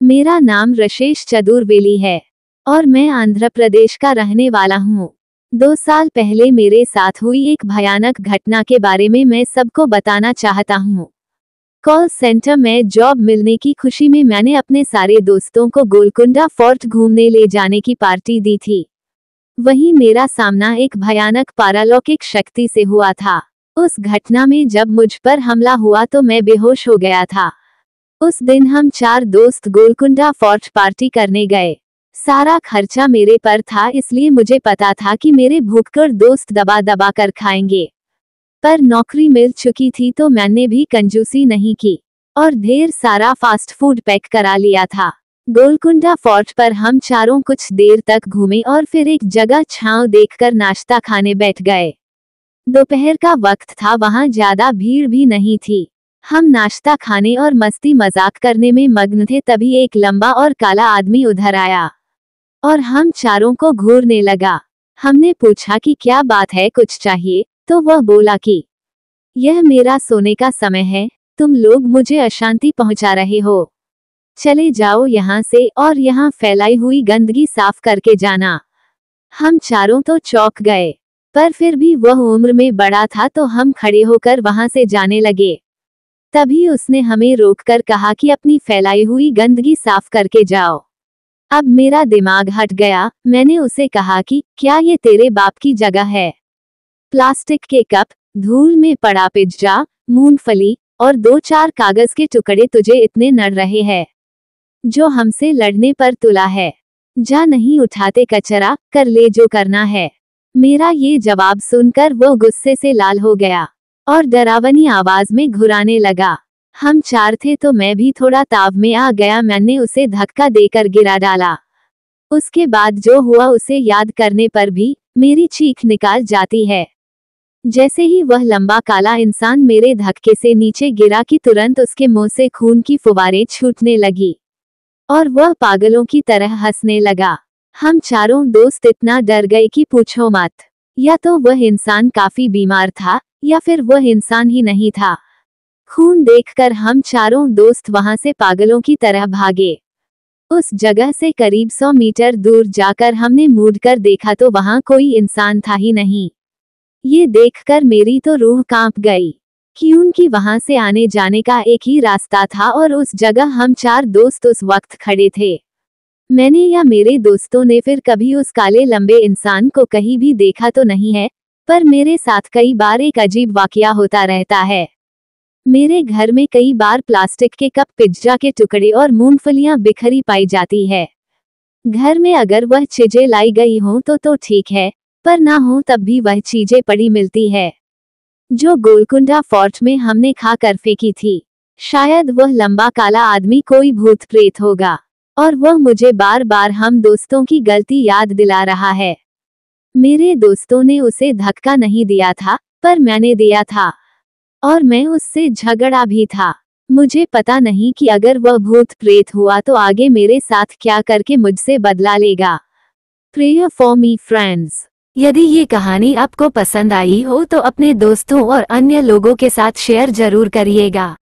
मेरा नाम रशेष चतुर्वेदी है और मैं आंध्र प्रदेश का रहने वाला हूँ। 2 साल पहले मेरे साथ हुई एक भयानक घटना के बारे में मैं सबको बताना चाहता हूँ। कॉल सेंटर में जॉब मिलने की खुशी में मैंने अपने सारे दोस्तों को गोलकुंडा फोर्ट घूमने ले जाने की पार्टी दी थी। वहीं मेरा सामना एक भयानक पारलौकिक शक्ति से हुआ था। उस घटना में जब मुझ पर हमला हुआ तो मैं बेहोश हो गया था। उस दिन हम 4 दोस्त गोलकुंडा फोर्ट पार्टी करने गए। सारा खर्चा मेरे पर था, इसलिए मुझे पता था कि मेरे भूखकर दोस्त दबा दबा कर खाएंगे। पर नौकरी मिल चुकी थी तो मैंने भी कंजूसी नहीं की और ढेर सारा फास्ट फूड पैक करा लिया था। गोलकुंडा फोर्ट पर हम चारों कुछ देर तक घूमे और फिर एक जगह छांव देखकर नाश्ता खाने बैठ गए। दोपहर का वक्त था, वहां ज्यादा भीड़ भी नहीं थी। हम नाश्ता खाने और मस्ती मजाक करने में मग्न थे, तभी एक लंबा और काला आदमी उधर आया और हम चारों को घूरने लगा। हमने पूछा कि क्या बात है, कुछ चाहिए? तो वह बोला कि यह मेरा सोने का समय है, तुम लोग मुझे अशांति पहुंचा रहे हो। चले जाओ यहाँ से और यहाँ फैलाई हुई गंदगी साफ करके जाना। हम चारों तो चौंक गए, पर फिर भी वह उम्र में बड़ा था तो हम खड़े होकर वहां से जाने लगे। तभी उसने हमें रोककर कहा कि अपनी फैलाई हुई गंदगी साफ करके जाओ। अब मेरा दिमाग हट गया। मैंने उसे कहा कि क्या ये तेरे बाप की जगह है? प्लास्टिक के कप, धूल में पड़ा पिज्जा, मूंगफली और 2-4 कागज के टुकड़े तुझे इतने नड़ रहे हैं जो हमसे लड़ने पर तुला है। जा, नहीं उठाते कचरा, कर ले जो करना है। मेरा ये जवाब सुनकर वो गुस्से से लाल हो गया और डरावनी आवाज में घुराने लगा। हम 4 थे तो मैं भी थोड़ा ताव में आ गया। मैंने उसे धक्का देकर गिरा डाला। उसके बाद जो हुआ उसे याद करने पर भी मेरी चीख निकाल जाती है। जैसे ही वह लंबा काला इंसान मेरे धक्के से नीचे गिरा कि तुरंत उसके मुंह से खून की फुवारें छूटने लगी और वह पागलों की तरह हंसने लगा। हम चारों दोस्त इतना डर गए कि पूछो मत। या तो वह इंसान काफी बीमार था या फिर वह इंसान ही नहीं था। खून देखकर हम चारों दोस्त वहां से पागलों की तरह भागे। उस जगह से करीब 100 मीटर दूर जाकर हमने मुड़कर देखा तो वहां कोई इंसान था ही नहीं। ये देखकर मेरी तो रूह कांप गई, क्योंकि वहां से आने जाने का एक ही रास्ता था और उस जगह हम 4 दोस्त उस वक्त खड़े थे। मैंने या मेरे दोस्तों ने फिर कभी उस काले लंबे इंसान को कहीं भी देखा तो नहीं है, पर मेरे साथ कई बार एक अजीब वाकया होता रहता है। मेरे घर में कई बार प्लास्टिक के कप, पिज्जा के टुकड़े और मूंगफलियां बिखरी पाई जाती है। घर में अगर वह चीजें लाई गई हों तो ठीक है, पर ना हो तब भी वह चीजें पड़ी मिलती है जो गोलकुंडा फोर्ट में हमने खा कर फेंकी थी। शायद वह लंबा काला आदमी कोई भूत प्रेत होगा और वह मुझे बार बार हम दोस्तों की गलती याद दिला रहा है। मेरे दोस्तों ने उसे धक्का नहीं दिया था, पर मैंने दिया था और मैं उससे झगड़ा भी था। मुझे पता नहीं कि अगर वह भूत प्रेत हुआ तो आगे मेरे साथ क्या करके मुझसे बदला लेगा। Prayer for me friends. यदि ये कहानी आपको पसंद आई हो तो अपने दोस्तों और अन्य लोगों के साथ शेयर जरूर करिएगा।